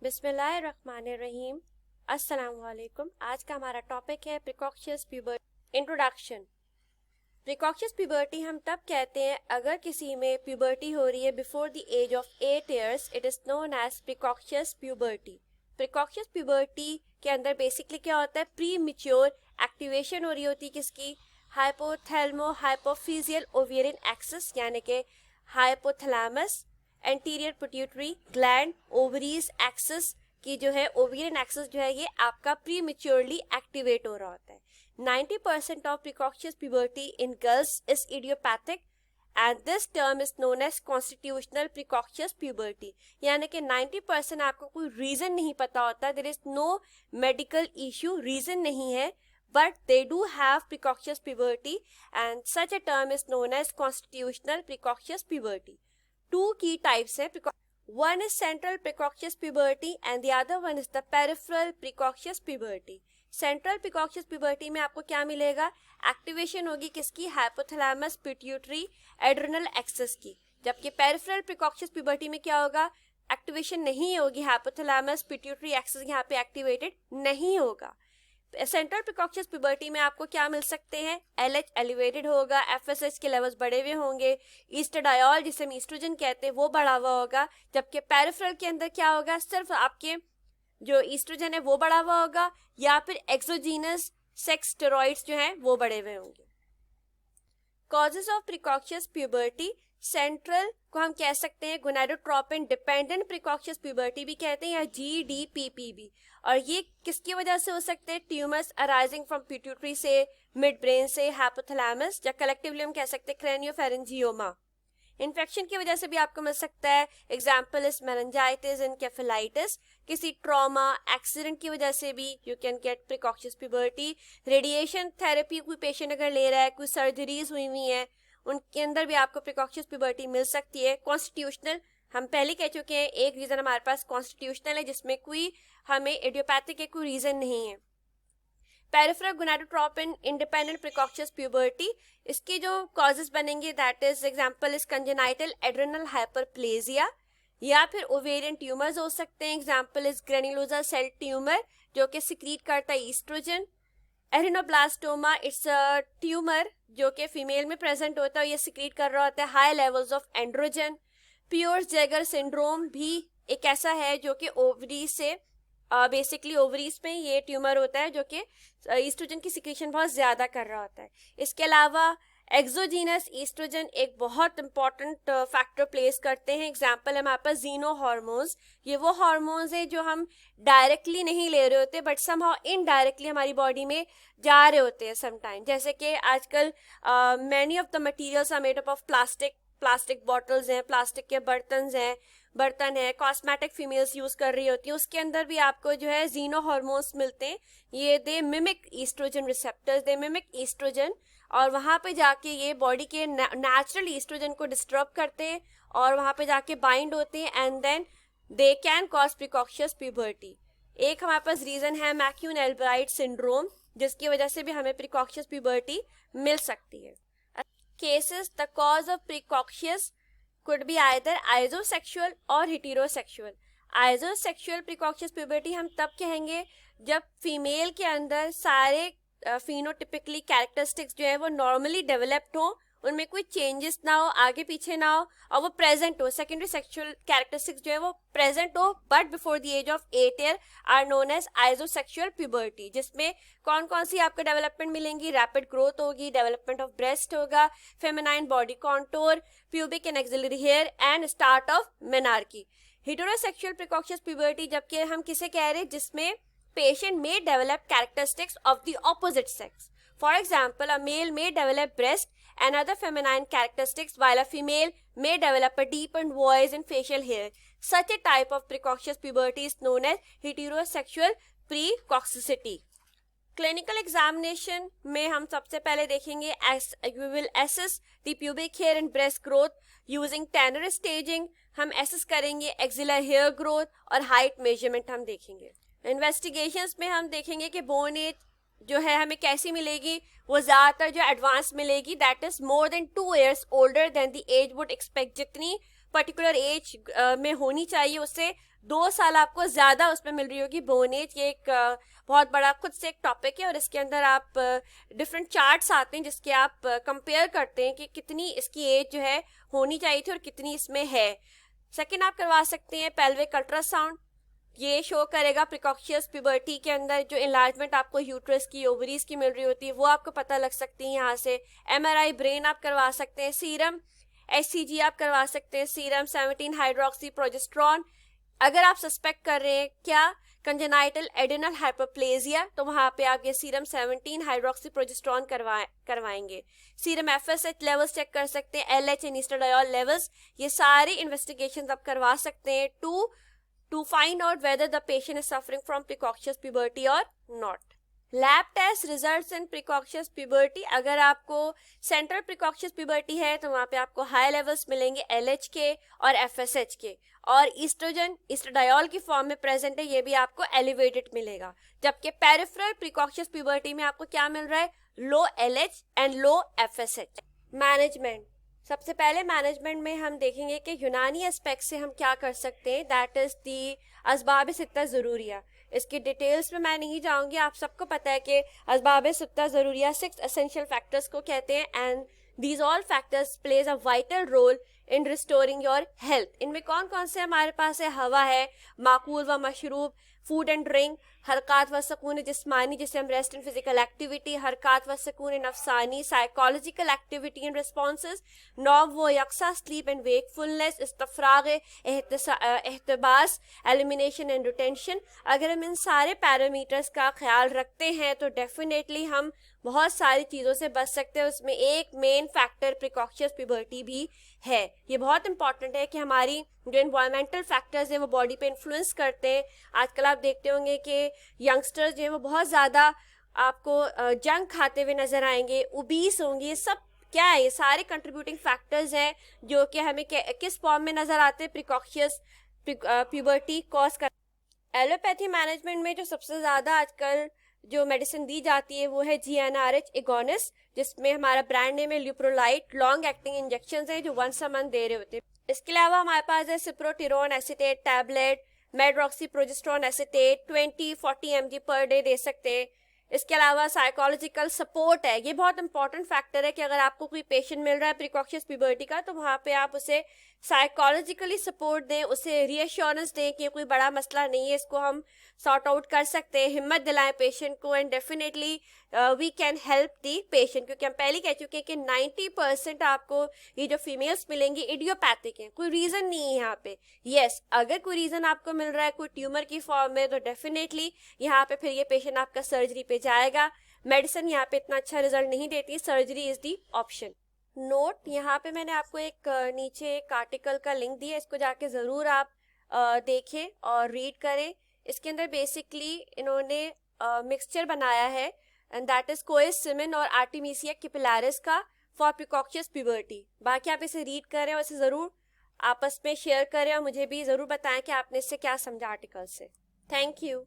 बिस्मिल्लाहिर्रहमानिर्रहीम। अस्सलाम वालेकुम। आज का हमारा टॉपिक है precocious puberty. Introduction. Precocious puberty हम तब कहते हैं अगर किसी में प्यूबर्टी हो रही है before the age of 8 years. It is known as precocious puberty. Precocious puberty के अंदर बेसिकली क्या होता है, प्री मैच्योर एक्टिवेशन हो रही होती है किसकी, हाइपोथैलेमो हाइपोफिजियल ओवेरियन एक्सिस यानी कि hypothalamus, anterior pituitary gland, ovaries axis की जो है ओवेरियन एक्सिस जो है ये आपका प्री मैच्योरली एक्टिवेट हो रहा होता है। 90% of precocious puberty in girls is idiopathic and this term is known as constitutional precocious puberty. यानी कि 90% आपको कोई रीजन नहीं पता होता, there is no medical issue, reason नहीं है, but they do have precocious puberty and such a term is known as constitutional precocious puberty. Two key types है, one is central precocious puberty and the other one is the peripheral precocious puberty. Central precocious puberty में आपको क्या मिलेगा, activation होगी किसकी, hypothalamus pituitary adrenal axis की, जबकि peripheral precocious puberty में क्या होगा, एक्टिवेशन नहीं होगी, हाइपोथैलेमस पिट्यूटरी एक्सिस यहाँ पे एक्टिवेटेड नहीं होगा। सेंट्रल प्रिकॉशियस प्यूबर्टी में आपको क्या मिल सकते हैं, LH एलिवेटेड होगा, FSH के लेवल्स बढ़े हुए होंगे, ईस्ट्राडायोल जिसे हम ईस्ट्रोजन कहते हैं वो बढ़ा हुआ होगा, जबकि पेरिफेरल के अंदर क्या होगा, सिर्फ आपके जो ईस्ट्रोजन है वो बढ़ा हुआ होगा या फिर एक्सोजीनस सेक्स स्टेरॉइड्स जो हैं वो बढ़े हुए होंगे। Causes of precocious puberty, central को हम कह सकते हैं गोनाडोट्रोपिन डिपेंडेंट प्रिकॉशियस प्यूबर्टी भी कहते हैं या GDPP, और ये किसकी वजह से हो सकते हैं, ट्यूमर्स अराइजिंग फ्रॉम पिट्यूटरी से, मिड ब्रेन से, हाइपोथैलेमस, या कलेक्टिवली हम कह सकते हैं क्रेनियोफेरेंजियोमा। इन्फेक्शन की वजह से भी आपको मिल सकता है, एग्जाम्पल इज मेनिंजाइटिस, एन्केफेलाइटिस, किसी ट्रॉमा एक्सीडेंट की वजह से भी you can get precocious puberty. Radiation therapy कोई पेशेंट अगर ले रहा है, कोई सर्जरीज हुई हुई हैं, उनके अंदर भी आपको प्रिकॉशियस प्यूबर्टी मिल सकती है। कॉन्स्टिट्यूशनल हम पहले कह चुके हैं, एक रीजन हमारे पास कॉन्स्टिट्यूशनल है जिसमें कोई हमें इडियोपैथिक के कोई रीजन नहीं है। Peripheral gonadotropin independent precocious puberty, इसके जो कॉजेस बनेंगे that is example is congenital adrenal hyperplasia, या फिर ओवेरियन ट्यूमर्स हो सकते हैं, example is granulosa cell tumour जो कि सिक्रीट करता है oestrogen. Arrhenoblastoma, it's a tumour जो कि फीमेल में प्रेजेंट होता है, ये सिक्रीट कर रहा होता है high levels of androgen. Piers-Jaeger syndrome भी एक ऐसा है जो कि ओवरी से बेसिकली ओवरीज में ये ट्यूमर होता है जो कि ईस्ट्रोजन की सिक्रीशन बहुत ज्यादा कर रहा होता है। इसके अलावा एक्सोजीनस ईस्ट्रोजन एक बहुत इंपॉर्टेंट फैक्टर प्लेस करते हैं, एग्जांपल है हमारे पास जीनो हार्मोन्स, ये वो हार्मोन्स है जो हम डायरेक्टली नहीं ले रहे होते बट समहाउ इनडायरेक्टली हमारी बॉडी में जा रहे होते हैं समटाइम, जैसे कि आजकल many of the materials are made up of plastic bottles हैं, प्लास्टिक के बर्तन है, कॉस्मेटिक फीमेल्स यूज कर रही होती है, उसके अंदर भी आपको जो है जीनो हार्मोन्स मिलते हैं, ये दे मिमिक ईस्ट्रोजन रिसेप्टर्स, दे मिमिक ईस्ट्रोजन, और वहां पे जाके ये बॉडी के नेचुरल ईस्ट्रोजन को डिस्टर्ब करते हैं और वहां पे जाके बाइंड होते हैं and then they can cause precocious puberty. एक हमारे पास रीजन है मैक्यून-एल्ब्राइट सिंड्रोम, जिसकी वजह से भी हमें प्रिकॉशियस प्यूबर्टी मिल सकती है। Cases, the cause of precocious could be either आइजोसेक्सुअल और हेटेरोसेक्सुअल। आइजोसेक्सुअल प्रिकॉशियस प्यूबर्टी हम तब कहेंगे जब फीमेल के अंदर सारे फिनोटिपिकली कैरेक्टरिस्टिक्स जो है वो नॉर्मली डेवलप्ड हो, उनमें कोई चेंजेस ना हो, आगे पीछे ना हो, और वो प्रेजेंट हो, सेकेंडरी सेक्सुअल कैरेक्टरिस्टिक्स जो है वो प्रेजेंट हो but before the age of 8 year are known as isosexual puberty, जिसमें कौन कौन सी आपको डेवलपमेंट मिलेंगी, रैपिड ग्रोथ होगी, डेवलपमेंट ऑफ ब्रेस्ट होगा, feminine body contour, pubic and axillary hair and start of menarche. Heterosexual precocious puberty जबकि हम किसे कह रहे हैं, जिसमें patient may develop characteristics of the opposite sex. For example, a male may develop breast and other feminine characteristics while a female may develop a deepened voice and facial hair. Such a type of precocious puberty is known as heterosexual precocity. Clinical examination में हम सबसे पहले देखेंगे we will assess the pubic hair and breast growth using Tanner staging. हम assess करेंगे axillary hair growth और height measurement हम देखेंगे। इन्वेस्टिगेशंस में हम देखेंगे कि बोन एज जो है हमें कैसी मिलेगी, वो ज़्यादातर जो एडवांस मिलेगी, that is more than 2 years older than the age would expect, जितनी पर्टिकुलर एज में होनी चाहिए उससे 2 साल आपको ज़्यादा उसमें मिल रही होगी बोन एज। ये एक बहुत बड़ा खुद से एक टॉपिक है और इसके अंदर आप डिफरेंट चार्ट्स आते हैं जिसके आप कंपेयर करते हैं कि कितनी इसकी एज जो है होनी चाहिए थी और कितनी इसमें है। सेकेंड आप करवा सकते हैं पेल्विक अल्ट्रासाउंड, ये शो करेगा प्रिकॉशियस प्यूबर्टी के अंदर जो इनलार्जमेंट आपको यूट्रस की ओवरीज की मिल रही होती है वो आपको पता लग सकती है यहाँ से। MRI ब्रेन आप करवा सकते हैं, सीरम HCG आप करवा सकते हैं, सीरम 17 हाइड्रोक्सी प्रोजेस्ट्रॉन। अगर आप सस्पेक्ट कर रहे हैं क्या कंजेनाइटल एडिनल हाइपरप्लेजिया तो वहां पे आप ये सीरम 17 हाइड्रोक्सी प्रोजेस्ट्रॉन करवाएंगे। सीरम FSH लेवल्स चेक कर सकते हैं, LH एंड ईस्ट्राडियोल लेवल्स, ये सारी इन्वेस्टिगेशन आप करवा सकते हैं to find out whether the patient is suffering from precocious puberty or not. Lab test results in precocious puberty, अगर आपको सेंट्रल प्रिकॉशियस प्यूबर्टी है तो वहाँ पे आपको हाई लेवल्स मिलेंगे LH के और FSH के, और ईस्ट्रोजन ईस्ट्राडियोल की फॉर्म में प्रेजेंट है ये भी आपको एलिवेटेड मिलेगा। जबकि पेरिफेरल प्रिकॉशियस प्यूबर्टी में आपको क्या मिल रहा है, लो LH and low FSH। Management, सबसे पहले मैनेजमेंट में हम देखेंगे कि यूनानी एस्पेक्ट से हम क्या कर सकते हैं, दैट इज दी असबाब सित्ता ज़रूरिया। इसकी डिटेल्स में मैं नहीं जाऊंगी, आप सबको पता है कि असबाब सित्ता ज़रूरिया 6 एसेंशियल फैक्टर्स को कहते हैं and these all factors plays a vital role in restoring your health. इनमें कौन कौन से हमारे पास है, हवा है, माकूल व मशरूब, फूड एंड ड्रिंक, हरकत व सकून जिस्मानी जिसे हम रेस्ट एंड फिजिकल एक्टिविटी, हरकत व सकून नफसानी, साइकोलॉजिकल एक्टिविटी एंड रिस्पॉन्सेज, नौम व यकसा, स्लीप एंड वेकफुलनेस, इस्तफराग, एहतबास, एलिमिनेशन एंड रिटेंशन। अगर हम इन सारे पैरामीटर्स का ख्याल रखते हैं तो डेफिनेटली हम बहुत सारी चीज़ों से बच सकते हैं। उसमें एक मेन फैक्टर प्रिकॉशियस प्यूबर्टी भी है। ये बहुत इंपॉर्टेंट है कि हमारी जो एनवायरमेंटल फैक्टर्स हैं वो बॉडी पे इन्फ्लुएंस करते हैं। आजकल आप देखते होंगे कि यंगस्टर्स जो हैं वो बहुत ज़्यादा आपको जंक खाते हुए नजर आएंगे, ओबीस होंगे। ये सब क्या है, ये सारे कंट्रीब्यूटिंग फैक्टर्स हैं जो कि हमें किस फॉर्म में नजर आते हैं, प्रिकॉशियस प्यूबर्टी कॉज कर। एलोपैथी मैनेजमेंट में जो सबसे ज़्यादा आजकल जो मेडिसिन दी जाती है वो है GnRH एगोनिस्ट, जिसमें हमारा ब्रांड नेम है ल्यूप्रोलाइट। लॉन्ग एक्टिंग इंजेक्शन है जो वंस अ मंथ दे रहे होते हैं। इसके अलावा हमारे पास है cyproterone acetate tablet, medroxyprogesterone acetate 20-40 mg per day दे सकते हैं। इसके अलावा साइकोलॉजिकल सपोर्ट है, ये बहुत इंपॉर्टेंट फैक्टर है कि अगर आपको कोई पेशेंट मिल रहा है प्रिकॉशियस प्यूबर्टी का तो वहाँ पे आप उसे साइकोलॉजिकली सपोर्ट दें, उसे रीअश्योरेंस दें कि कोई बड़ा मसला नहीं है, इसको हम सॉर्ट आउट कर सकते हैं, हिम्मत दिलाएं पेशेंट को and definitely we can help the patient. क्योंकि हम पहले कह चुके हैं कि 90% आपको ये जो फीमेल्स मिलेंगी इडियोपैथिक हैं, कोई रीज़न नहीं है यहाँ पे। यस, अगर कोई रीज़न आपको मिल रहा है कोई ट्यूमर की फॉर्म में तो डेफिनेटली यहाँ पे फिर ये पेशेंट आपका सर्जरी पे जाएगा। मेडिसिन यहाँ पे इतना अच्छा रिजल्ट नहीं देती, surgery is the option. Note, यहाँ पे मैंने आपको एक नीचे एक आर्टिकल का लिंक दिया, इसको जाके ज़रूर आप देखें और रीड करें। इसके अंदर बेसिकली इन्होंने मिक्सचर बनाया है एंड दैट इज कोएसिमिन और आर्टेमिसिया कैपिलैरिस का फॉर प्रिकॉशियस प्यूबर्टी। बाकी आप इसे रीड करें और इसे ज़रूर आपस में शेयर करें और मुझे भी ज़रूर बताएं कि आपने इससे क्या समझा आर्टिकल से। Thank you.